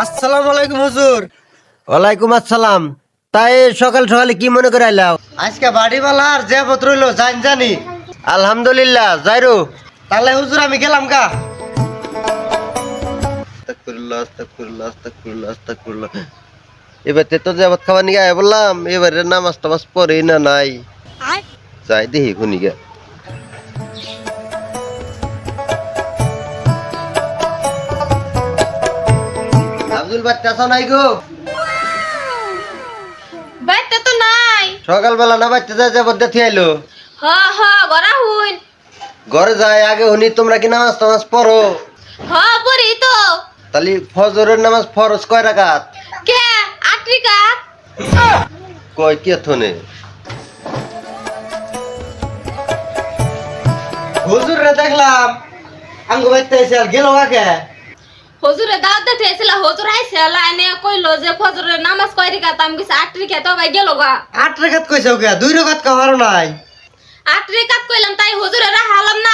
আসসালামু আলাইকুম হুজুর। ওয়ালাইকুম আসসালাম। তাই সকাল সকালে কি মনে করে আইলাও? আজকে বাড়িওয়ালা আর যে পত্র হইলো জানি। আলহামদুলিল্লাহ যাইরু। তাহলে হুজুর আমি গেলাম গা। আস্তাগফিরুল্লাহ আস্তাগফিরুল্লাহ আস্তাগফিরুল্লাহ আস্তাগফিরুল্লাহ। এবারে তো যাবত খাবার নিয়ে আয় বললাম, এবারে নামাজ টামাজ পড়েই না নাই। যাই দেখি খুনি গে। আব্দুল বাচ্চা আছো নাই গো? বাইতে তো নাই। সকালবেলা না বাচ্চা যায় যাবত দেখি আইলো। হ হ গড়া হুইন। ঘরে যায় আগে শুনি তোমরা কি নামাজ টামাজ পড়ো? হ পড়ি তো। তাহলে ফজরের নামাজ ফরজ কয় রাকাত? কে আট্রিকা? কয় কে থনে? হুজুর রে দেখলাম আঙ্গু বাইতে এসে আর গেল কাকে। হুজুরে দাওয়াত দিতে এসেছিল, হুজুর আইছে লাইনে কইলো যে ফজরের নামাজ কয় রিকাত, আমি কিছু আট্রিকা তো ভাই গেল গা। 8 রাকাত কইছাও কে? 2 রাকাত কাহারো নাই। আট্রিকাত কইলাম তাই হুজুরে রাহালাম না,